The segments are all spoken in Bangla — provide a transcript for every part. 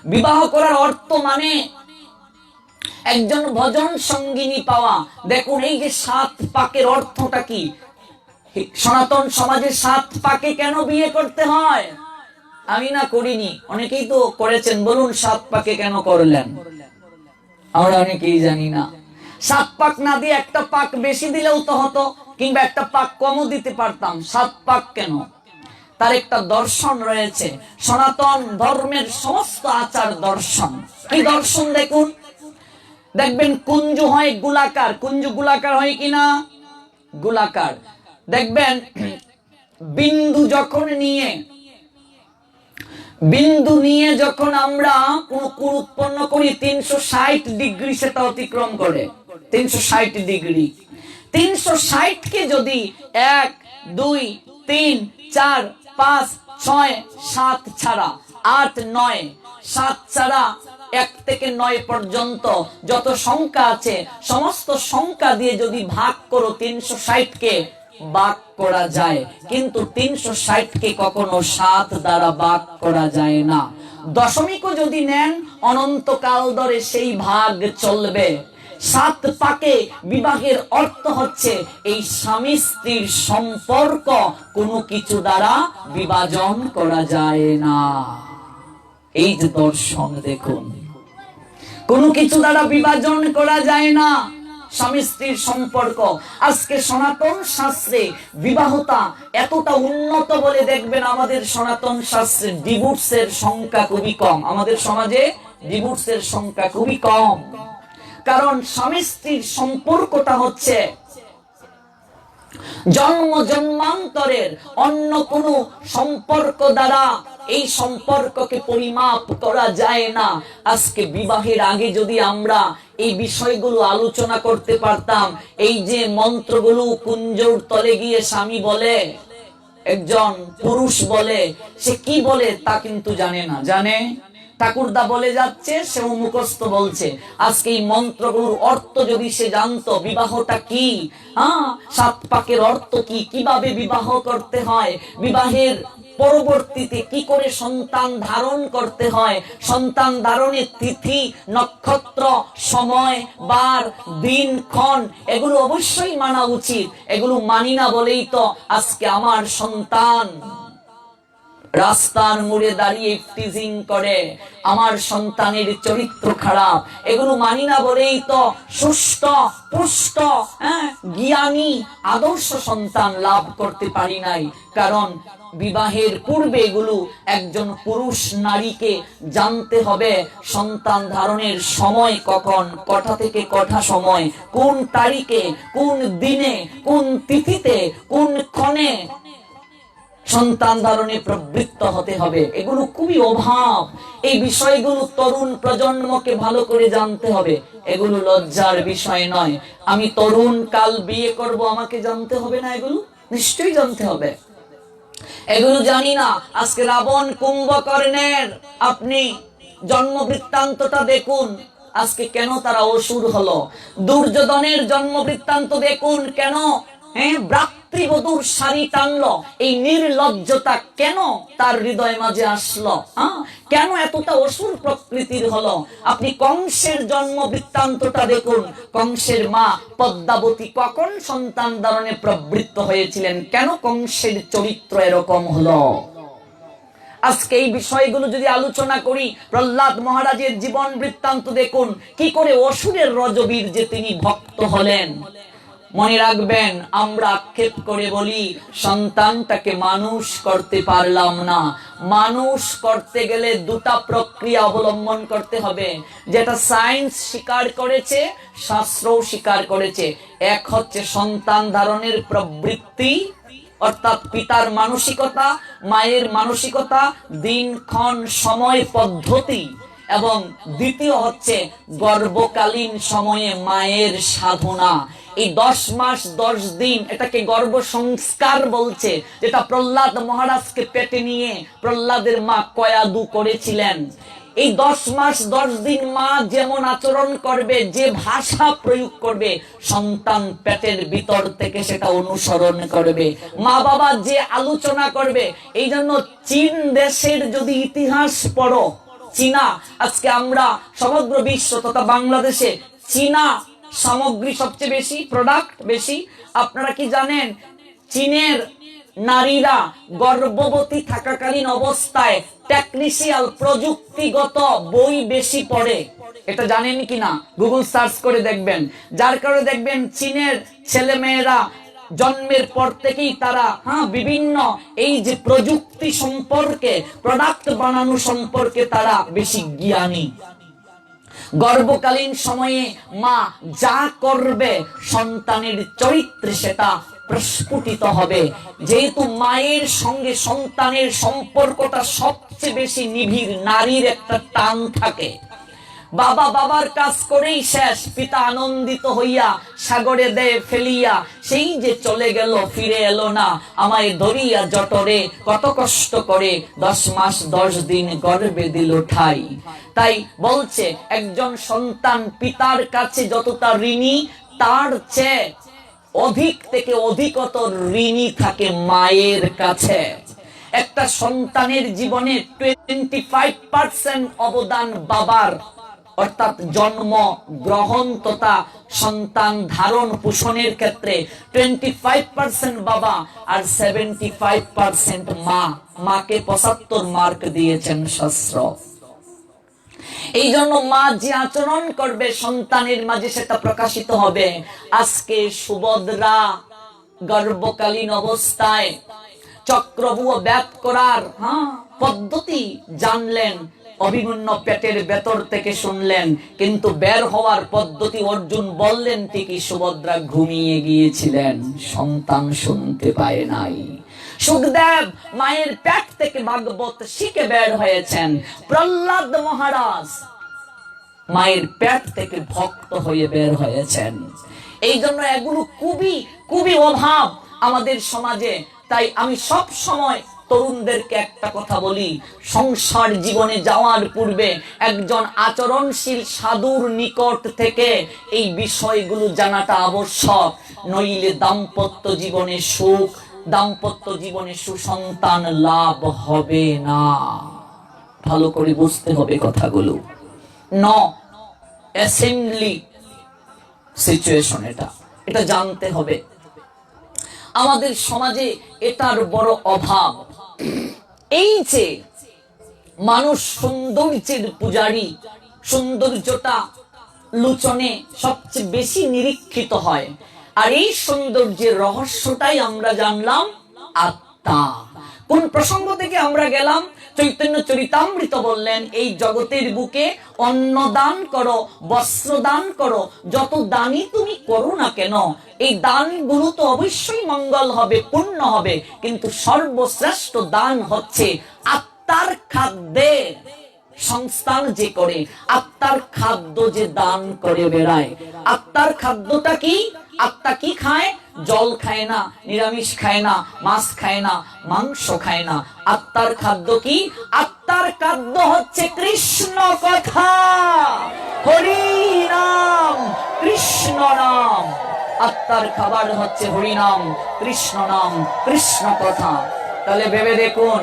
বিবাহ করার অর্থ মানে একজন ভজন সঙ্গিনী পাওয়া। দেখুন এই যে 7 পাকের অর্থটা কি? সনাতন সমাজে 7 পাকে কেন বিয়ে করতে হয়? আমি না করিনি, অনেকেই তো করেছেন, বলুন 7 পাকে কেন করলেন? আমরা অনেকেই জানি না। 7 পাক না দিয়ে একটা পাক বেশি দিলেও তো হতো, কিংবা একটা পাক কমও দিতে পারতাম। 7 পাক কেন? তার একটা দর্শন রয়েছে। সনাতন ধর্মের সমস্ত আচার দর্শন। কি দর্শন? দেখুন, দেখবেন কুঞ্জু হয় গোলাকার। কুঞ্জু গোলাকার হয় কিনা? গোলাকার। দেখবেন বিন্দু নিয়ে যখন আমরা কোন কোণ উৎপন্ন করি, 360 ডিগ্রি সেটা অতিক্রম করে। 360 ডিগ্রি। 360 কে যদি 1 2 3 4 5 6 7 ছাড়া 8 9 7 ছাড়া 1 থেকে 9 পর্যন্ত যত সংখ্যা আছে, সমস্ত সংখ্যা দিয়ে যদি ভাগ করো, 360 কে ভাগ করা যায়। কিন্তু 360 কে কখনো 7 দ্বারা ভাগ করা যায় না। দশমিকও যদি নেন, অনন্তকাল ধরে সেই ভাগ চলবে। 7 পাকে বিবাহের অর্থ হচ্ছে এই স্বামী স্ত্রীর সম্পর্ক কোনো কিছু দ্বারা বিভাজন করা যায় না। এই যে দর্শন দেখুন, কোনো কিছু দ্বারা বিভাজন করা যায় না স্বামী স্ত্রীর সম্পর্ক। আজকে সনাতন শাস্ত্রে বিবাহতা এতটা উন্নত বলে দেখবেন আমাদের সনাতন শাস্ত্রে ডিভোর্সের সংখ্যা খুবই কম। আমাদের সমাজে ডিভোর্সের সংখ্যা খুবই কম, কারণ স্বামী স্ত্রীর সম্পর্কটা হচ্ছে জন্ম জন্মান্তরের অন্য কোনো সম্পর্ক দ্বারা এই সম্পর্ককে পরিমাপ করা যায় না। আজকে বিবাহের আগে যদি আমরা এই বিষয়গুলো আলোচনা করতে পারতাম, এই যে মন্ত্রগুলো কুঞ্জর তলে গিয়ে স্বামী বলে, একজন পুরুষ বলে, সে কি বলে তা কিন্তু জানে না। জানে ঠাকুরদা বলে যাচ্ছে, সেও মুখস্থ বলছে। আজকে এই মন্ত্রগুলোর অর্থ যদি সে জানতো, বিবাহটা কি, 7 পাকের অর্থ কি, কিভাবে বিবাহ করতে হয়, বিবাহের পরবর্তীতে কি করে সন্তান ধারণ করতে হয়, সন্তান ধারণের তিথি নক্ষত্র সময় বার দিন ক্ষণ এগুলো অবশ্যই মানা উচিত। এগুলো মানি না বলেই তো আজকে আমার সন্তান রাস্তার মোড়ে দাঁড়িয়ে টিজিং করে, আমার সন্তানের চরিত্র খারাপ। এগুলো মানি না বলেই তো সুস্থ পুষ্ট জ্ঞানী আদর্শ সন্তান লাভ করতে পারি নাই। কারণ বিবাহের পূর্বে এগুলো একজন পুরুষ নারীকে জানতে হবে সন্তান ধারণের সময় কখন, কটা থেকে কটা সময়, কোন তারিখে, কোন দিনে, কোন তিথিতে, কোন ক্ষণে সন্তান ধারণে প্রবৃত্ত হতে হবে। এগুলো খুবই অভাব। এই বিষয়গুলো তরুণ প্রজন্মকে ভালো করে জানতে হবে। এগুলো লজ্জার বিষয় নয়। আমি তরুণ কাল বিয়ে করব, আমাকে জানতে হবে না? এগুলো নিশ্চয়ই জানতে হবে। এগুলো জানি না। আজকে রাবণ কুম্ভকর্ণের আপনি জন্ম বৃত্তান্তটা দেখুন, আজকে কেন তারা অসুর হলো। দুর্যোধনের জন্ম বৃত্তান্ত দেখুন, কেন ভ্রাতৃবধূর শাড়ি টানলো। এই নির্লজ্জতা কেন তার হৃদয় মাঝে আসলো? কেন এতটা অসুর প্রকৃতির হলো? আপনি কংসের জন্ম বৃত্তান্তটা দেখুন। কংসের মা পদ্মাবতী কখন সন্তান ধারণে প্রবৃত্ত হয়েছিলেন? কেন কংসের চরিত্র এরকম হলো? আজকে এই বিষয়গুলো যদি আলোচনা করি, প্রহ্লাদ মহারাজের জীবন বৃত্তান্ত দেখুন, কি করে অসুরের রজবীর যে তিনি ভক্ত হলেন। মনে রাখবেন, আমরা আক্ষেপ করে বলি সন্তানটাকে মানুষ করতে পারলাম না। মানুষ করতে গেলে দুটা প্রক্রিয়া অবলম্বন করতে হবে, যেটা সায়েন্স স্বীকার করেছে, শাস্ত্রও স্বীকার করেছে। এক হচ্ছে সন্তান ধারণের প্রবৃত্তি, অর্থাৎ পিতার মানসিকতা, মায়ের মানসিকতা, দিনক্ষণ সময় পদ্ধতি, এবং দ্বিতীয় হচ্ছে গর্ভকালীন সময়ে মায়ের সাধনা। এই 10 মাস 10 দিন, এটাকে গর্ভ সংস্কার বলছে, যেটা প্রহ্লাদ মহারাজকে পেটে নিয়ে প্রহ্লাদের মা কয়াদু করেছিলেন। এই 10 মাস 10 দিন মা যেমন আচরণ করবে, যে ভাষা প্রয়োগ করবে, সন্তান পেটের ভিতর থেকে সেটা অনুসরণ করবে। মা বাবা যে আলোচনা করবে, এই জন্য চীন দেশের যদি ইতিহাস পড়ো, চীনা। আজকে আমরা সমগ্র বিশ্ব তথা বাংলাদেশে চীনা সামগ্রী সবচেয়ে বেশি, প্রোডাক্ট বেশি। আপনারা কি জানেন চীনের নারীরা গর্ভবতী থাকাকালীন অবস্থায় টেকনিশিয়াল প্রযুক্তিগত বই বেশি পড়ে? এটা জানেন কিনা গুগল সার্চ করে দেখবেন। যার কারণে দেখবেন চীনের ছেলে মেয়েরা জন্মের পর থেকেই তারা বিভিন্ন এই যে প্রযুক্তি সম্পর্কে, প্রোডাক্ট বানানো সম্পর্কে তারা বেশি জ্ঞানী। গর্ভকালীন সময়ে মা যা করবে সন্তানের চরিত্রে সেটা প্রস্ফুটিত হবে। যেহেতু মায়ের সঙ্গে সন্তানের সম্পর্কটা সবচেয়ে বেশি নিবিড়, নারীর একটা টান থাকে। বাবা বাবার কাজ করেই শেষ, পিতা আনন্দিত হইয়া সাগরে দেয় ফেলিয়া, সেই যে চলে গেল ফিরে এলো না, আমায় ধরিয়া জটরে কত কষ্ট করে 10 মাস 10 দিন গর্ভে দিল ঠাই। তাই বলছে একজন সন্তান পিতার কাছে যতটা ঋণী, তার চেয়ে অধিক থেকে অধিকতর ঋণী থাকে মায়ের কাছে। একটা সন্তানের জীবনে 25% অবদান বাবার, অর্থাৎ জন্ম গ্রহণ তথা সন্তান ধারণ পোষণের ক্ষেত্রে 25% বাবা আর 75% মা। মাকে 75 মার্ক দিয়েছেন শাস্ত্র। এই জন্য মা যে আচরণ করবে সন্তানের মাঝে সেটা প্রকাশিত হবে। আজকে সুভদ্রা গর্ভকালীন অবস্থায় চক্রব্যূহ ব্যাত করার পদ্ধতি জানলেন, অভিমন্যু পেটের ভেতর থেকে শুনলেন, কিন্তু বের হওয়ার পদ্ধতি অর্জুন বললেন ঠিকই, সুভদ্রা ঘুমিয়ে গিয়েছিলেন, সন্তান শুনতে পায় নাই। সুখদেব মায়ের পেট থেকে ভাগবত শিখে বের হয়েছেন। প্রহ্লাদ মহারাজ মায়ের পেট থেকে ভক্ত হয়ে বের হয়েছেন। এই জন্য এগুলো খুবই খুবই অভাব আমাদের সমাজে। তাই আমি সব সময় তরুণদেরকে একটা কথা বলি, সংসার জীবনে যাওয়ার পূর্বে একজন আচরণশীল সাধুর নিকট থেকে এই বিষয়গুলো জানাটা আবশ্যক। নইলে দাম্পত্য জীবনে সুখ, দাম্পত্য জীবনে সুসন্তান লাভ হবে না। ভালো করে বুঝতে হবে কথাগুলো। অ্যাসেম্বলি সিচুয়েশন, এটা জানতে হবে। আমাদের সমাজে এটার বড় অভাব। এই যে মানুষ সৌন্দর্যের পূজারী, সৌন্দর্যটা লোচনে সবচেয়ে বেশি নিরীক্ষিত হয়। আর এই সৌন্দর্যের রহস্যটাই আমরা জানলাম আত্মা। কোন প্রসঙ্গ থেকে আমরা গেলাম? চৈতন্য চরিতামৃত বললেন এই জগতের বুকে অন্ন দান করো, বস্ত্র দান করো, যত দানই তুমি করো না কেন এই দানগুলো তো অবশ্যই মঙ্গল হবে, পুণ্য হবে, কিন্তু সর্বশ্রেষ্ঠ দান হচ্ছে আত্মার খাদ্যে সংস্থান যে করে, আত্মার খাদ্য যে দান করে বেড়ায়। আত্মার খাদ্যটা কি? আত্মা কি খায়? জল খায় না, নিরামিষ খায় না, মাছ খায় না, মাংস খায় না। আত্মার খাদ্য কি? আত্মার খাদ্য হচ্ছে কৃষ্ণ কথা, হরি নাম, কৃষ্ণ নাম। আত্মার খাবার হচ্ছে হরি নাম, কৃষ্ণ নাম, কৃষ্ণ কথা। তাহলে ভেবে দেখুন,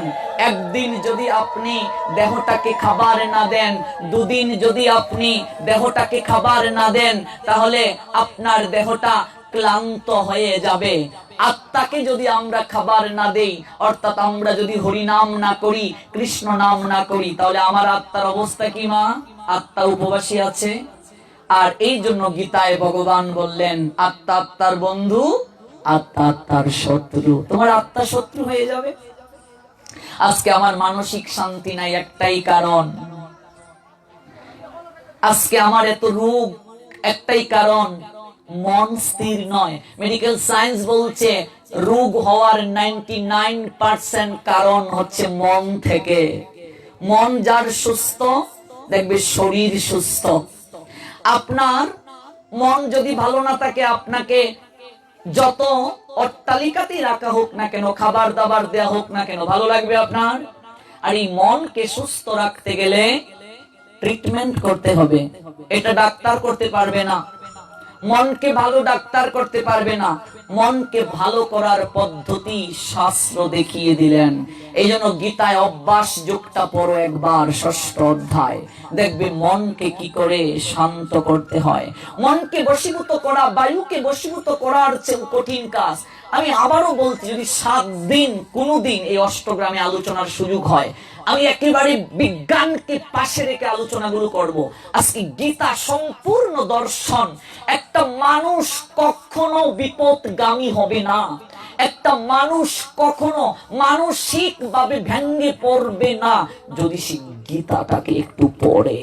একদিন যদি আপনি দেহটাকে খাবার না দেন, দুদিন যদি আপনি দেহটাকে খাবার না দেন, তাহলে আপনার দেহটা ক্লান্ত হয়ে যাবে। আত্মাকে যদি আমরা খাবার না দেই, অর্থাৎ আমরা যদি হরি নাম না করি, কৃষ্ণ নাম না করি, তাহলে আমার আত্মার অবস্থা কি মা? আত্মা উপবাসী আছে। আর এই জন্য গীতায় ভগবান বললেন আত্মা আত্মার বন্ধু, আত্মা আত্মার শত্রু। তোমার আত্মা শত্রু হয়ে যাবে। আজকে আমার মানসিক শান্তি নাই একটাই কারণ, আজকে আমার এত রোগ একটাই কারণ, মন স্থির নয়। মেডিকেল সায়েন্স বলছে রোগ হওয়ার 99% কারণ হচ্ছে মন থেকে। মন যার সুস্থ, দেখবে শরীর সুস্থ। আপনার মন যদি ভালো না থাকে, আপনাকে যত অট্টালিকাতেই রাখা হোক না কেন, খাবার দাবার দেয়া হোক না কেন, ভালো লাগবে আপনার? আর এই মনকে সুস্থ রাখতে গেলে ট্রিটমেন্ট করতে হবে। এটা ডাক্তার করতে পারবে না। মনকে ভালো ডাক্তার করতে পারবে না, মনকে ভালো করার পদ্ধতি শাস্ত্র দেখিয়ে দিলেন। এই জন্য গীতায় অভ্যাস যুগটা পড়ো একবার, 6ষ্ঠ অধ্যায়, দেখবে মনকে কি করে শান্ত করতে হয়। মনকে বশীভূত করা বায়ুকে বশীভূত করার চেয়ে কঠিন কাজ। আমি আবারও বলছি, যদি 7 দিন কোনোদিন এই অষ্টগ্রামে আলোচনার সুযোগ হয়, আমি একেবারে বিজ্ঞানকে পাশে রেখে আলোচনাগুলো করব। আজকে গীতা সম্পূর্ণ দর্শন। একটা মানুষ কখনো বিপদগামী হবে না, একটা মানুষ কখনো মানসিক ভাবে ভেঙে পড়বে না যদি সে গীতাটাকে একটু পড়ে।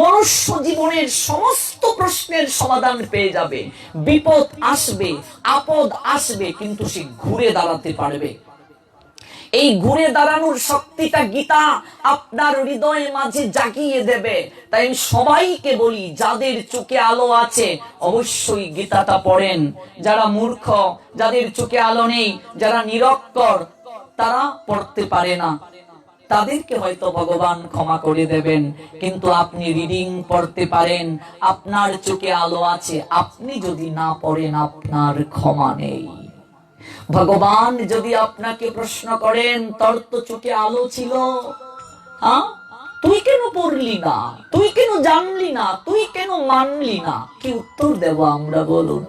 মনুষ্য জীবনের সমস্ত প্রশ্নের সমাধান পেয়ে যাবে। বিপদ আসবে, আপদ আসবে, কিন্তু সে ঘুরে দাঁড়াতে পারবে। এই ঘুরে দাঁড়ানোর শক্তিটা গীতা আপনার হৃদয়ের মাঝে জাগিয়ে দেবে। তাই আমি সবাইকে বলি, যাদের চোখে আলো আছে অবশ্যই গীতাটা পড়েন। যারা মূর্খ, যাদের চোখে আলো নেই, যারা নিরক্ষর, তারা পড়তে পারে না, তাদেরকে হয়তো ভগবান ক্ষমা করে দেবেন। কিন্তু আপনি রিডিং পড়তে পারেন, আপনার চোখে আলো আছে, আপনি যদি না পড়েন আপনার ক্ষমা নেই। ভগবান যদি আপনাকে প্রশ্ন করেন, তোর তো চোখে আলো ছিল, হ্যাঁ, তুই কেন পড়লি না, তুই কেন জানলি না, তুই কেন মানলি না, কি উত্তর দেব আমরা বলুন?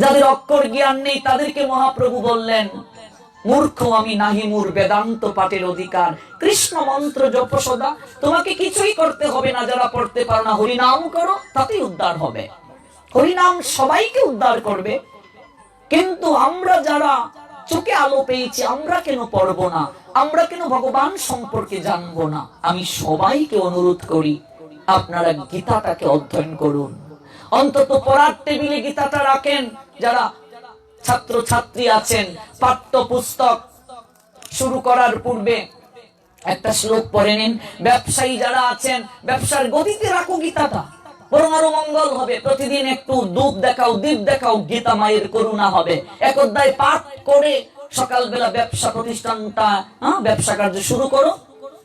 যাদের অক্ষর জ্ঞান নেই তাদেরকে মহাপ্রভু বললেন, মূর্খ আমি নাহি মোর বেদান্ত পাঠের অধিকার। কৃষ্ণ মন্ত্র জপ সদা, তোমাকে কিছুই করতে হবে না। যারা পড়তে পারো না, হরিনাম করো, তাতেই উদ্ধার হবে। হরিনাম সবাইকে উদ্ধার করবে। কিন্তু আমরা যারা চোখে আলো পেয়েছি, আমরা কেন পড়বো না? আমরা কেন ভগবান সম্পর্কে জানবো না? আমি সবাইকে অনুরোধ করি, আপনারা গীতাটাকে অধ্যয়ন করুন। অন্তত পড়ার টেবিলে গীতাটা রাখেন। যারা ছাত্র ছাত্রী আছেন, পাঠ্য পুস্তক শুরু করার পূর্বে একটা শ্লোক পড়ে নিন। ব্যবসায়ী যারা আছেন, ব্যবসার গতিতে রাখো গীতাটা, বরং আরো মঙ্গল হবে। প্রতিদিন একটু দুধ দেখাও, দীপ দেখাও, গীতা মায়ের করুণা হবে। এক অধ্যায় পাঠ করে সকালবেলা ব্যবসা প্রতিষ্ঠানটা, ব্যবসা কার্য শুরু করো।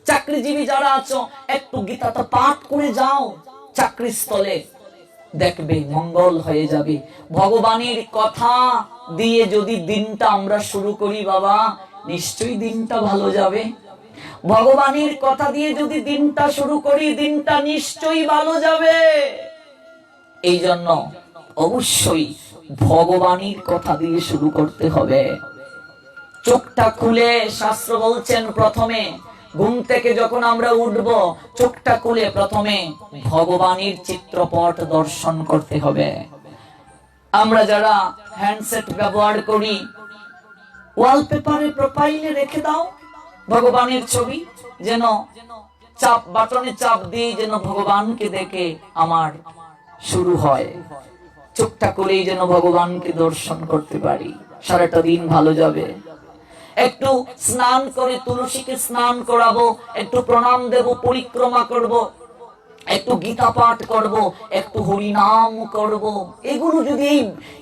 চাকরিজীবী যারা আছো, একটু গীতাটা পাঠ করে যাও চাকরি স্থলে, দেখবে মঙ্গল হয়ে যাবে। ভগবানের কথা দিয়ে যদি দিনটা আমরা শুরু করি, বাবা, নিশ্চয়ই দিনটা ভালো যাবে। ভগবানের কথা দিয়ে যদি দিনটা শুরু করি, দিনটা নিশ্চয়ই ভালো যাবে। এই জন্য অবশ্যই ভগবানের কথা দিয়ে শুরু করতে হবে। চোখটা খুলে, শাস্ত্র বলছেন, প্রথমে ঘুম থেকে যখন আমরা উঠব, চোখটা খুলে প্রথমে ভগবানের চিত্রপট দর্শন করতে হবে। আমরা যারা হ্যান্ডসেট ব্যবহার করি, ওয়ালপেপারে প্রোফাইলে রেখে দাও ভগবানের ছবি, যেন চাপ বাটনে চাপ দিয়ে যেন ভগবানকে দেখে আমার শুরু হয়। চোখটা খুলেই যেন ভগবানকে দর্শন করতে পারি, সারাটা দিন ভালো যাবে। একটু স্নান করে তুলসীকে স্নান করাবো, একটু প্রণাম দেব, পরিক্রমা করব, একটু গীতা পাঠ করব, একটু হরিনাম করব। এগুলো যদি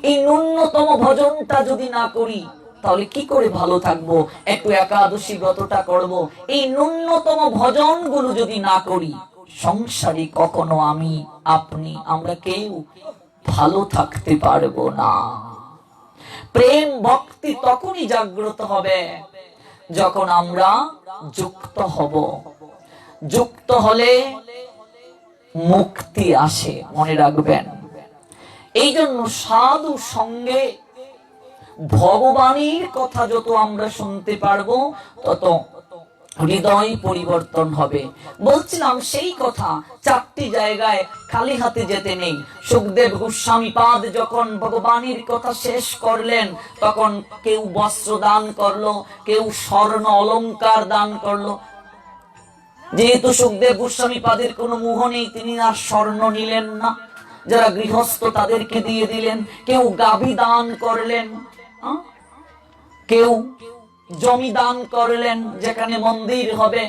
এই ন্যূনতম ভজনটা যদি না করি, তাহলে কি করে ভালো থাকবো? একটু একাদশী ব্রতটা করব, এই ন্যূনতম ভজনগুলো যদি না করি, সংসারে কখনো আমি, আপনি, আমরা কেউ ভালো থাকতে পারবো না। প্রেম ভক্তি তখনই জাগ্রত হবে যখন আমরা যুক্ত হব। যুক্ত হলে মুক্তি আসে, মনে রাখবেন। এই জন্য সাধু সঙ্গে ভগবানের কথা যত আমরা শুনতে পারবো, তত হৃদয় পরিবর্তন হবে। বলছিলাম সেই কথা, 4টি জায়গায় খালি হাতে যেতে নেই। সুখদেব গোস্বামী পাদ যখন ভগবানের কথা শেষ করলেন, তখন কেউ বস্ত্র দান করলো, কেউ স্বর্ণ অলংকার দান করলো। যেহেতু সুখদেব গোস্বামী পাদের কোনো মোহ নেই, তিনি আর স্বর্ণ নিলেন না। যারা গৃহস্থ তাদেরকে দিয়ে দিলেন। কেউ গাভী দান করলেন, কেউ জমি দান করলেন যেখানে মন্দির হবে।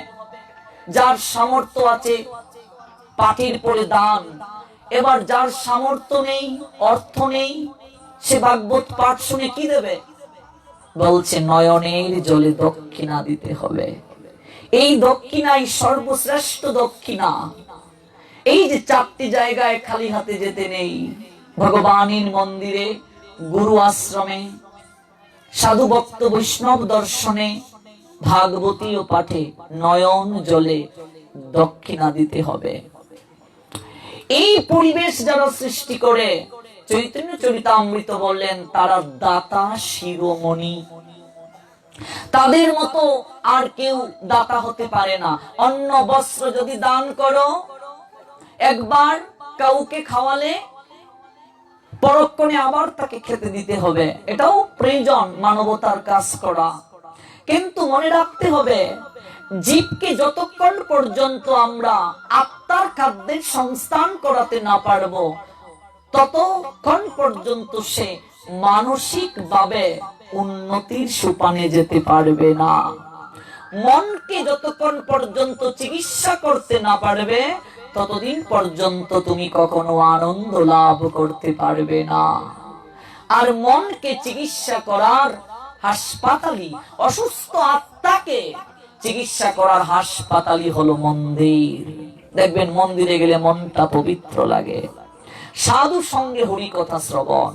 যার সামর্থ্য আছে পাটির পরে দান। এবার যার সামর্থ্য নেই, অর্থ নেই, সে ভাগবত পাঠ শুনে কি দেবে? বলছে নয়নের জলে দক্ষিণা দিতে হবে। এই দক্ষিণাই সর্বশ্রেষ্ঠ দক্ষিণা। এই যে 4টি জায়গায় খালি হাতে যেতে নেই, ভগবানের মন্দিরে, গুরু আশ্রমে, সাধু ভক্ত বৈষ্ণব দর্শনে, ভাগবতী ও পাঠে নয়ন জলে দক্ষিণা দিতে হবে। এই পরিবেশ যারা সৃষ্টি করে, চৈতন্য চরিতামৃত বললেন তারা দাতা শিরোমণি। তাদের মতো আর কেউ দাতা হতে পারে না। অন্ন বস্ত্র যদি দান করো, একবার কাউকে খাওয়ালে পরক্ষণে আবার তাকে খেতে দিতে হবে, এটাও প্রয়োজন মানবতার কাজ করা। কিন্তু মনে রাখতে হবে, জীবকে যতক্ষণ পর্যন্ত আমরা আত্মার খাদ্যের সংস্থান করাতে না পারবো, ততক্ষণ পর্যন্ত সে মানসিক ভাবে উন্নতির সোপানে যেতে পারবে না। মনকে যতক্ষণ পর্যন্ত চিকিৎসা করতে না পারবে, ততদিন পর্যন্ত তুমি কখনো আনন্দ লাভ করতে পারবে না। আর মনকে চিকিৎসা করার হাসপাতালি, অসুস্থ আত্মাকে চিকিৎসা করার হাসপাতালি হলো মন্দির। দেখবেন মন্দিরে গেলে মনটা পবিত্র লাগে। সাধু সঙ্গে হরি কথা শ্রবণ,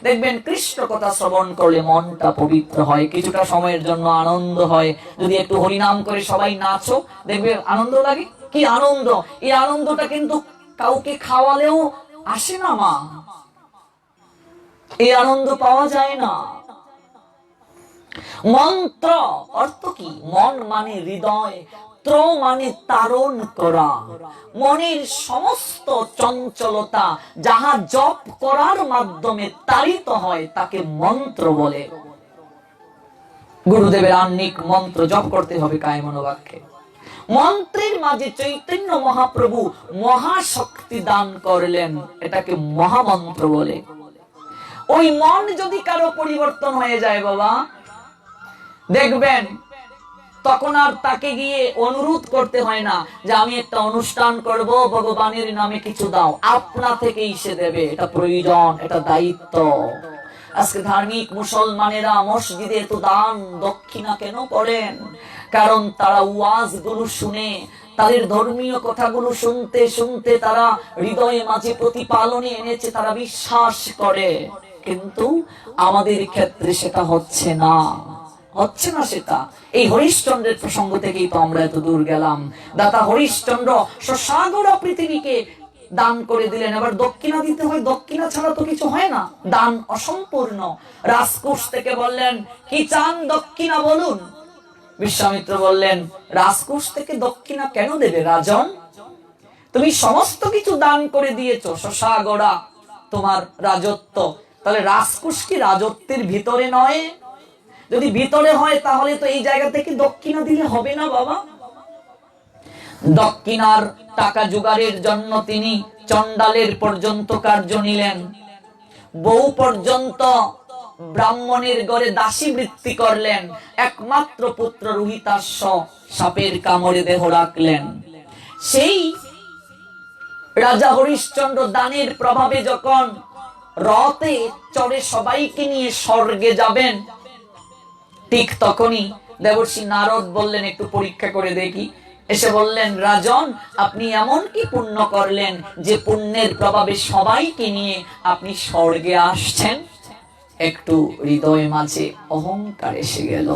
দেখবেন কৃষ্ণ কথা শ্রবণ করলে মনটা পবিত্র হয়, কিছুটা সময়ের জন্য আনন্দ হয়। যদি একটু হরিনাম করে সবাই নাচো, দেখবে আনন্দ লাগে। কি আনন্দ! এই আনন্দটা কিন্তু কাউকে খাওয়ালেও আসে না মা, এই আনন্দ পাওয়া যায় না। মন্ত্র অর্থ কি? মন মানে হৃদয়, ত্র মানে তারণ করা। মনের সমস্ত চঞ্চলতা যাহা জপ করার মাধ্যমে তাড়িত হয় তাকে মন্ত্র বলে। গুরুদেবের আহ্নিক মন্ত্র জপ করতে হবে কায় মনোবাক্যে। মন্ত্রের মাঝে চৈতন্য মহাপ্রভু মহাশক্তি দান করলেন, এটাকে মহামন্ত্র বলে। ওই মন যদি কারো পরিবর্তন হয়ে যায় বাবা, দেখবেন তখন আর তাকে গিয়ে অনুরোধ করতে হয় না যে আমি একটা অনুষ্ঠান করব, ভগবানের নামে কিছু দাও। আপনা থেকেই সে দেবে। এটা প্রয়োজন, এটা দায়িত্ব। আজকে ধার্মিক মুসলমানেরা মসজিদে এত দান দক্ষিণা কেন করেন? কারণ তারা ওয়াজ গুলো শুনে, তাদের ধর্মীয় কথাগুলো শুনতে শুনতে তারা হৃদয়ে মাঝে প্রতিপালনে এনেছে, তারা বিশ্বাস করে। কিন্তু আমাদের ক্ষেত্রে সেটা হচ্ছে না, হচ্ছে না সেটা। এই হরিশ্চন্দ্রের প্রসঙ্গ থেকেই তো আমরা এত দূর গেলাম। দাতা হরিশ্চন্দ্র সাগর পৃথিবীকে দান করে দিলেন। এবার দক্ষিণা দিতে হয়, দক্ষিণা ছাড়া তো কিছু হয় না, দান অসম্পূর্ণ। রাজকোষ থেকে বললেন কি চান দক্ষিণা বলুন। বিশ্বামিত্র বললেন রাজকোষ থেকে দক্ষিণা কেন দেবে রাজন? তুমি সমস্ত কিছু দান করে দিয়েছো, শশাগড়া তোমার রাজত্ব, তাহলে রাজকোষ কি রাজত্বের ভিতরে নয়? যদি ভিতরে হয় তাহলে তো এই জায়গা থেকে দক্ষিণা দিলে হবে না বাবা। দক্ষিণার টাকা জোগাড়ের জন্য তিনি চন্ডালের পর্যন্ত কার্য নিলেন। বহু পর্যন্ত ব্রাহ্মণের ঘরে দাসী বৃত্তি করলেন। একমাত্র পুত্র রোহিতাশ্ব সাপের কামড়ে দেহ রাখলেন। সেই রাজা হরিশ্চন্দ্র দানের প্রভাবে যখন রথে চড়ে সবাইকে নিয়ে স্বর্গে যাবেন, ঠিক তখনই দেবর্ষি নারদ বললেন একটু পরীক্ষা করে দেখি। এসে বললেন রাজন, আপনি এমন কি পুণ্য করলেন যে পুণ্যের প্রভাবে সবাইকে নিয়ে আপনি স্বর্গে আসছেন? একটু হৃদয় মাঝে অহংকার এসে গেল।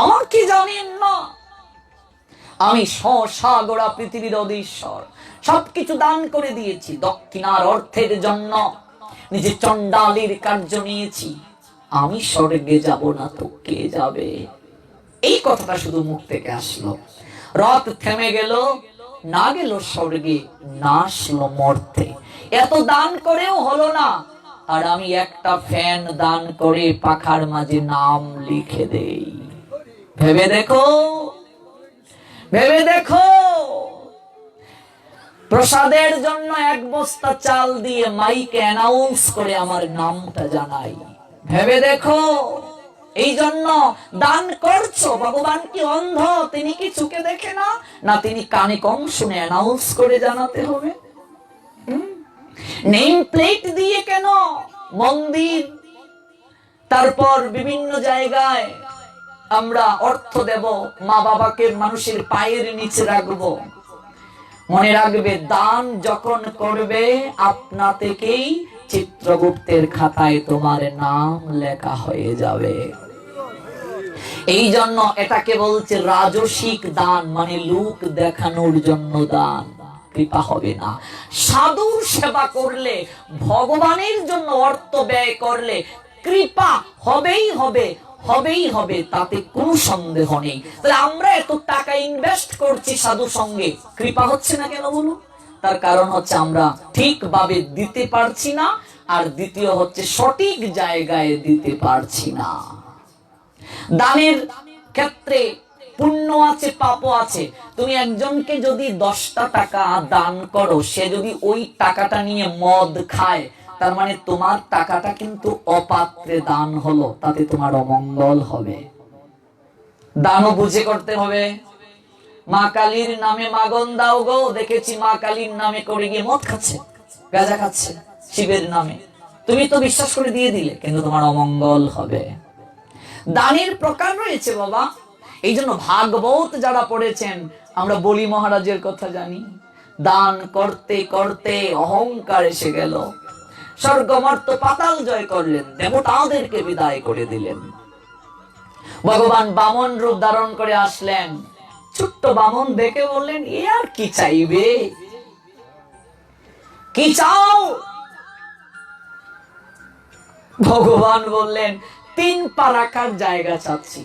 আমার কি জানেন না, আমি সাগরা পৃথিবীর অধীশ্বর, সবকিছু দান করে দিয়েছি, দক্ষিণার অর্থের জন্য নিজে চন্ডালের কার্য নিয়েছি, আমি স্বর্গে যাব না তো কে যাবে? এই কথাটা শুধু মুখ থেকে আসলো। রথ থেমে গেল, না গেল স্বর্গে, না আসলো মর্তে। এত দান করেও হলো না, আর আমি একটা ফ্যান দান করে পাখার মাঝে নাম লিখে দেই। ভেবে দেখো, ভেবে দেখো। প্রসাদের জন্য এক বস্তা চাল দিয়ে মাইকে অ্যানাউন্স করে আমার নামটা জানাই। ভেবে দেখো। এই জন্য দান করছো। ভগবান কি অন্ধ? তিনি কি চোখে দেখে না? না, তিনি কানে কম শুনে অ্যানাউন্স করে জানাতে হবে। নেম প্লেট দিয়ে কেন মন্দির, তারপর বিভিন্ন জায়গায় আমরা অর্থ দেব, মা বাবাকে মানুষের পায়ের নিচে রাখবো। মনে রাখবে, দান যখন করবে আপনা থেকেই চিত্রগুপ্তের খাতায় তোমার নাম লেখা হয়ে যাবে। এই জন্য এটাকে বলছে রাজসিক দান, মানে লোক দেখানোর জন্য দান, কৃপা হবে না। সাধুর সেবা করলে, ভগবানের জন্য অর্থ ব্যয় করলে কৃপা হবেই হবে, হবেই হবে, তাতে কোনো সন্দেহ নেই। তাহলে আমরা এত টাকা ইনভেস্ট করছি সাধু সঙ্গে, কৃপা হচ্ছে না কেন বলুন? তার কারণ হচ্ছে আমরা ঠিকভাবে দিতে পারছি না, আর দ্বিতীয় হচ্ছে সঠিক জায়গায় দিতে পারছি না। দানের ক্ষেত্রে পুণ্য আছে, পাপও আছে। তুমি একজনকে যদি 10টা টাকা দান করো, সে যদি ওই টাকাটা নিয়ে মদ খায়, তার মানে তোমার টাকাটা কিন্তু অপাত্রে দান হলো, তাতে তোমার অমঙ্গল হবে। দানও বুঝে করতে হবে। মা কালীর নামে মাগন দাও গো, দেখেছি মা কালীর নামে করে গিয়ে মদ খাচ্ছে, গাঁজা খাচ্ছে শিবের নামে, তুমি তো বিশ্বাস করে দিয়ে দিলে, কিন্তু তোমার অমঙ্গল হবে। দানের প্রকার রয়েছে বাবা। এই জন্য ভাগবত যারা পড়েছেন, আমরা বলি মহারাজের কথা জানি। দান করতে করতে অহংকার এসে গেল, স্বর্গমর্ত পাতাল জয় করলেন, দেবতাদেরকে বিদায় করে দিলেন। ভগবান বামন রূপ ধারণ করে আসলেন। ছোট্ট বামন দেখে বললেন, এ আর কি চাইবে, কি চাও? ভগবান বললেন, 3 পা রাখার জায়গা চাচ্ছি।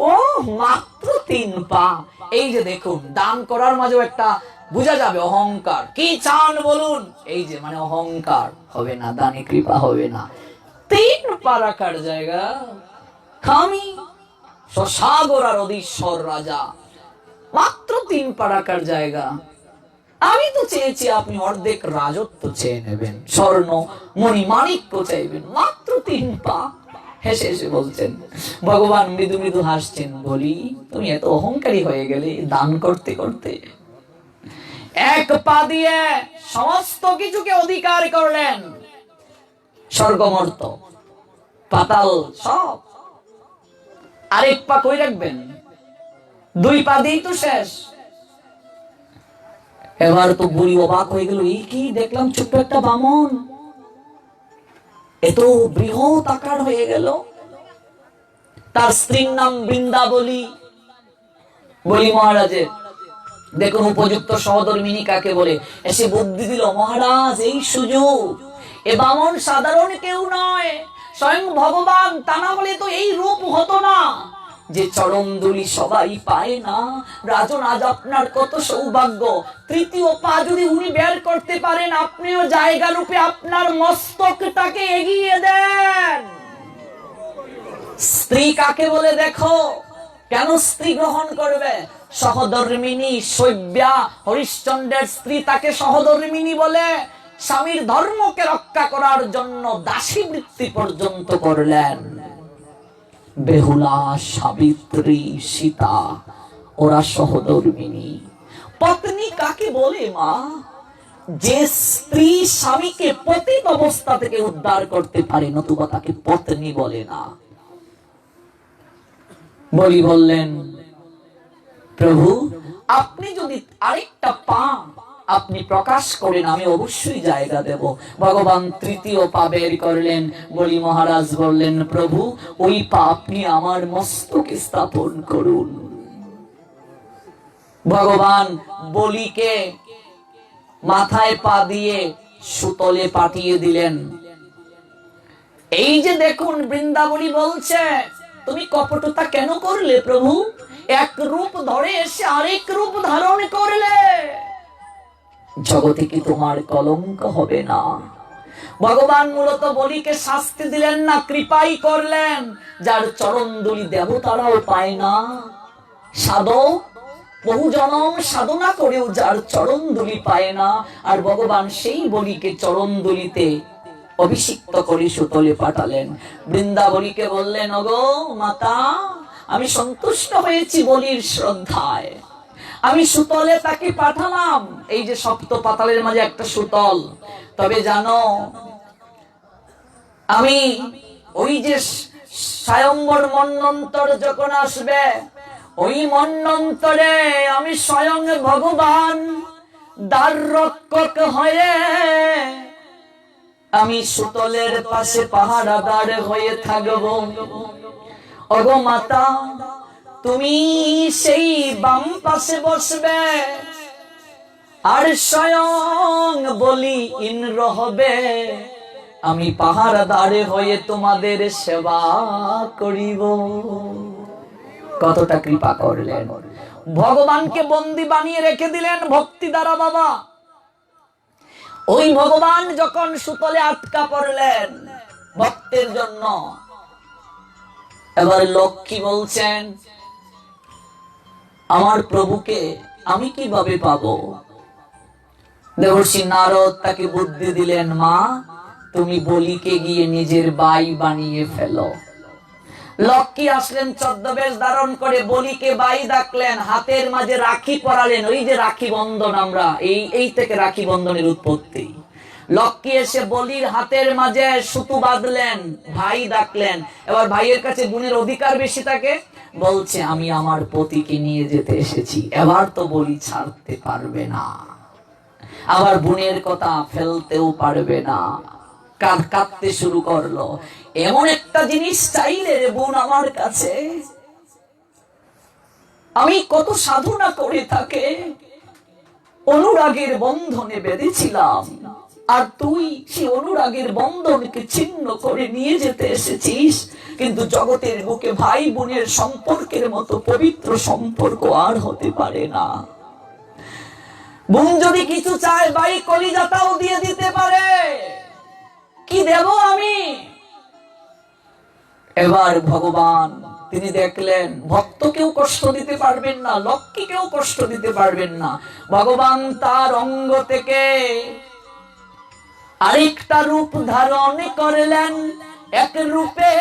ও মাত্র 3 পা। এই যে দেখুন, দান করার মাঝেও একটা বোঝা যাবে অহংকার। কি চান বলুন? এই যে মানে অহংকার হবে না, দানে কৃপা হবে না। 3 পা রাখার জায়গা, খামি সসাগর আর অধীশ্বর রাজা, মাত্র 3 পা রাখার জায়গা। আমি তো চেয়েছি আপনি অর্ধেক রাজত্ব চেয়ে নেবেন, স্বর্ণ মণি মাণিক্য চাইবেন, মাত্র 3 পা। হেসে হেসে বলছেন, ভগবান মৃদু মৃদু হাসছেন, বলি তুমি এত অহংকারী হয়ে গেলে দান করতে করতে। 1 পা দিয়ে সমস্ত কিছুকে অধিকার করলেন, স্বর্গমর্ত পাতাল সব। আরেক পা কই রাখবেন? 2 পা দিয়েই তো শেষ। এবার তো বুড়ি অবাক হয়ে গেল, এই কি দেখলাম, ছোট্ট একটা বামন এত বৃহৎ আকার হয়ে গেল। তার স্ত্রীর নাম বৃন্দাবলী। বলি মহারাজের দেখুন উপযুক্ত সহধর্মিনী কাকে বলে, এসে বুদ্ধি দিল, মহারাজ এই সুযোগ, এ বামন সাধারণ কেউ নয়, স্বয়ং ভগবান, তা না হলে তো এই রূপ হতো না। যে চরণ ধুলি সবাই পায় না, রাজন আজ আপনার কত সৌভাগ্য। 3য় পা যদি উনি বের করতে পারেন, আপনিও জায়গা রূপে আপনার মস্তকটাকে এগিয়ে দেন। স্ত্রী কাকে বলে দেখো, কেন স্ত্রী গ্রহণ করবে? সহধর্মিনী শৈব্যা, হরিশ্চন্দ্রের স্ত্রী, তাকে সহধর্মিনী বলে। স্বামীর ধর্মকে রক্ষা করার জন্য দাসী বৃত্তি পর্যন্ত করলেন। বেহুলা, সাবিত্রী, সীতা, ওরা সহধর্মিনী। পত্নী কাকে বলে মা? যে স্ত্রী স্বামীকে পতিত অবস্থা থেকে উদ্ধার করতে পারে, নতুবা তাকে পত্নী বলে না। বলি বললেন, প্রভু আপনি যদি আরেকটা পা আপনি প্রকাশ করেন, আমি অবশ্যই জায়গা দেব। ভগবান 3য় পা বের করলেন। বলি মহারাজ বললেন, প্রভু ওই পা আপনি আমার মস্তকে স্থাপন করুন। ভগবান বলিকে মাথায় পা দিয়ে সুতলে পাঠিয়ে দিলেন। এই যে দেখুন, বৃন্দাবনী বলছে, তুমি কপটতা কেন করলে প্রভু? এক রূপ ধরে এসে আরেক রূপ ধারণ করলে, জগতে কি তোমার কলঙ্ক হবে না? ভগবান মূলত বলিকে শাস্তি দিলেন না, কৃপাই করলেন। যার চরণ ধুলি দেবতারাও পায় না, সাধক বহু জনম সাধনা করেও যার চরণ ধুলি পায় না, আর ভগবান সেই বলিকে চরণ ধুলিতে অভিষিক্ত করে সুতলে পাঠালেন। বৃন্দাবলীকে বললেন, ওগো মাতা, আমি সন্তুষ্ট হয়েছি বলির শ্রদ্ধায়, আমি সুতলে তাকে পাঠালাম। এই যে 7 পাতালের মাঝে একটা সুতল। তবে জানো, আমি ওই যে স্বয়ম্বর মন্বন্তর যখন আসবে, ওই মন্বন্তরে আমি স্বয়ং ভগবান দ্বার রক্ষক হয়ে, আমি সুতলের পাশে পাহারাদার হয়ে থাকবো। ওগো মাতা, তুমি সেই বাম পাশে বসবে, আর স্বয়ং বলি ইন্দ্র হবে, আমি পাহারাদার হয়ে তোমাদের সেবা করিব। কতটা কৃপা করলেন, ভগবানকে বন্দী বানিয়ে রেখে দিলেন ভক্তি দ্বারা। বাবা, ওই ভগবান যখন সুতলে আটকা পড়লেন ভক্তের জন্য, এবার লক্ষ্মী বলছেন, আমার প্রভুকে আমি কিভাবে পাবো? দেবর্ষি নারদ তাকে বুদ্ধি দিলেন, মা তুমি বলিকে গিয়ে নিজের বাই বানিয়ে ফেলো। লক্ষ্মী আসলেন ছদ্মবেশ ধারণ করে, বলিকে বাই ডাকলেন, হাতের মাঝে রাখি পরালেন। ওই যে রাখি বন্ধন, আমরা এই থেকে রাখি বন্ধনের উৎপত্তি। লক্ষ্মী এসে বলির হাতের মাঝে সুতো বাঁধলেন, ভাই ডাকলেন। এবার ভাইয়ের কাছে বোনের অধিকার বেশি থাকে, বলছে আমি আমার পতিকে নিয়ে যেতে এসেছি। এবার তো বলি ছাড়তে পারবে না, আবার বোনের কথা ফেলতেও পারবে না। কাঁদতে শুরু করলো, এমন একটা জিনিস চাইলে রে বোন আমার কাছে, আমি কত সাধনা করে থাকে অনুরাগের বন্ধনে বেঁধেছিলাম, আর তুই সেই অনুরাগের বন্ধনকে ছিন্ন করে নিয়ে যেতে এসেছিস। কিন্তু জগতের বুকে ভাই বোনের সম্পর্কের মতো পবিত্র সম্পর্ক আর হতে পারে না। বোন যদি কিছু চায়, ভাই কলিজাটাও দিয়ে দিতে পারে, কি দেব আমি? এবার ভগবান তিনি দেখলেন ভক্তকেও কষ্ট দিতে পারবেন না, লক্ষ্মীকেও কষ্ট দিতে পারবেন না। ভগবান তার অঙ্গ থেকে আরেকটা রূপ ধারণ করলেন, এক রূপে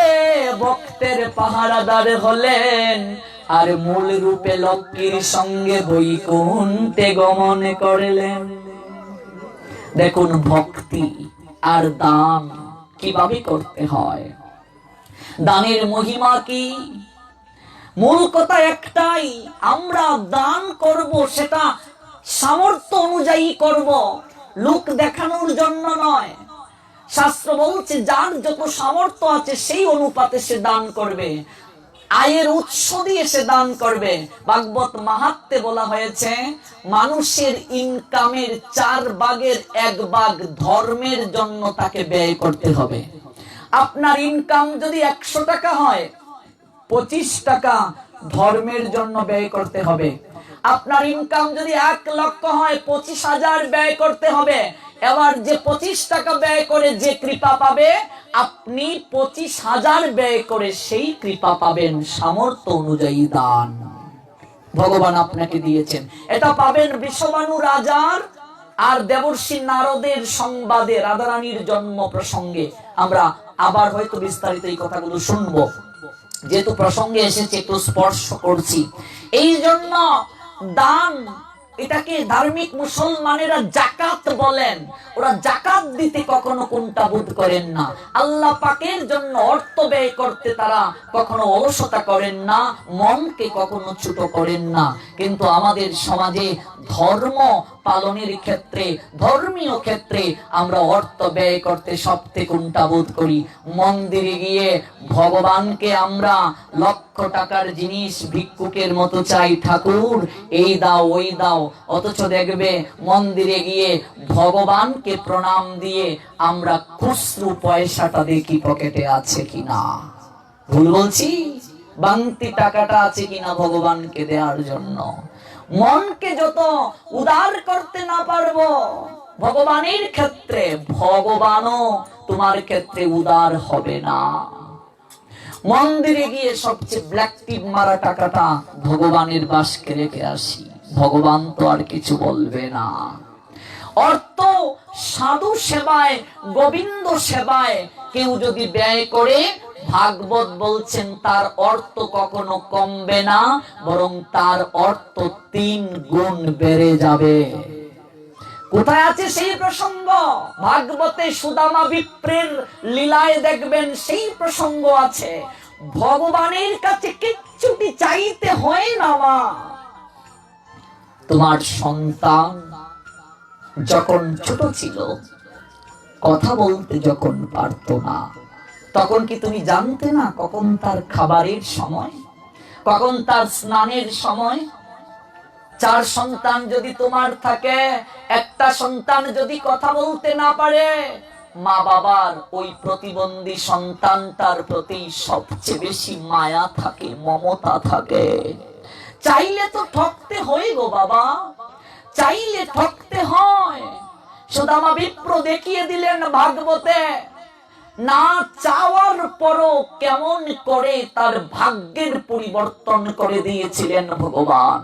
ভক্তের পাহারাদার হলেন, আর মূল রূপে লক্ষ্মীর সঙ্গে বৈকুণ্ঠে গমন করলেন। দেখুন ভক্তি আর দান কিভাবে করতে হয়, দানের মহিমা কি? মূল কথা একটাই, আমরা দান করব সেটা সামর্থ্য অনুযায়ী করব, লোক দেখানোর জন্য নয়। শাস্ত্র বলছে যার যত সামর্থ্য আছে সেই অনুপাতে সে দান করবে, আয়ের উৎস দিয়ে সে দান করবে। ভাগবত মাহাত্ম্যে বলা হয়েছে, মানুষের ইনকামের 4 ভাগের 1 ভাগ ধর্মের জন্য তাকে ব্যয় করতে হবে। আপনার ইনকাম যদি 100 টাকা হয়, 25 টাকা ধর্মের জন্য ব্যয় করতে হবে। আপনার ইনকাম যদি 1 লক্ষ হয়, 25,000 ব্যয় করতে হবে। এবার যে 25 টাকা ব্যয় করে যে কৃপা পাবে, আপনি 25,000 ব্যয় করে সেই কৃপা পাবেন। সামর্থ্য অনুযায়ী দান ভগবান আপনাকে দিয়েছেন। এটা পাবেন বৃষভানু রাজার আর দেবর্ষি নারদের সংবাদে, রাধারানীর জন্ম প্রসঙ্গে। আমরা আবার হয়তো বিস্তারিত এই কথাগুলো শুনবো, যেহেতু প্রসঙ্গে এসেছে একটু স্পর্শ করছি। এই জন্য দান, এটাকে ধার্মিক মুসলমানেরা জাকাত বলেন। ওরা জাকাত দিতে কখনো কুণ্ঠাবোধ করেন না। আল্লাহ পাকের জন্য অর্থ ব্যয় করতে তারা কখনো অলসতা করেন না, মনকে কখনো ছোট করেন না। কিন্তু আমাদের সমাজে ধর্ম পালনের ক্ষেত্রে, ধর্মীয় ক্ষেত্রে আমরা অর্থ ব্যয় করতে সবথেকে কুণ্ঠাবোধ করি। মন্দিরে গিয়ে ভগবানকে আমরা লক্ষ টাকার জিনিস ভিক্ষুকের মতো চাই, ঠাকুর এই দাও ওই দাও। অথচ দেখবে মন্দিরে গিয়ে ভগবানকে প্রণাম দিয়ে আমরা খুচরো পয়সাটা দেখি পকেটে আছে কিনা। ভুল বলছি? বাংতি টাকাটা আছে কিনা ভগবানকে দেওয়ার জন্য। মনকে যত উদার করতে না পারবো ভগবানের ক্ষেত্রে, ভগবানও তোমার ক্ষেত্রে উদার হবে না। মন্দিরে গিয়ে সবচেয়ে ব্ল্যাক টিপ মারা টাকাটা ভগবানের বাসকে রেখে আসি, ভগবান তো আর কিছু বলবে না। অর্থ সাধু সেবায়, গোবিন্দ সেবায় কেউ যদি ব্যয় করে, ভাগবত বলছেন তার অর্থ কখনো কমবে না, বরং তার অর্থ 3 গুণ বেড়ে যাবে। কোথায় আছে সেই প্রসঙ্গ? ভাগবতে সুদামা বিপ্রের লীলায় দেখবেন সেই প্রসঙ্গ আছে। ভগবানের কাছে কিচ্ছুটি চাইতে হয় না। মা, তোমার সন্তান যখন ছোট ছিল, কথা বলতে যখন পারতো না, তখন কি তুমি জানতে না কখন তার খাবারের সময়, কখন তার স্নানের সময়? 4 সন্তান যদি তোমার থাকে, একটা সন্তান যদি কথা বলতে না পারে, মা বাবার ওই প্রতিবন্ধী সন্তানটার প্রতি সবচেয়ে বেশি মায়া থাকে, মমতা থাকে। চাইলে তো ঠকতে হয় গো বাবা, চাইলে ঠকতে হয়। সুদামা বিপ্র দেখিয়ে দিলেন ভাগবতে, না চাওয়ার পরও কেমন করে তার ভাগ্যের পরিবর্তন করে দিয়েছিলেন ভগবান।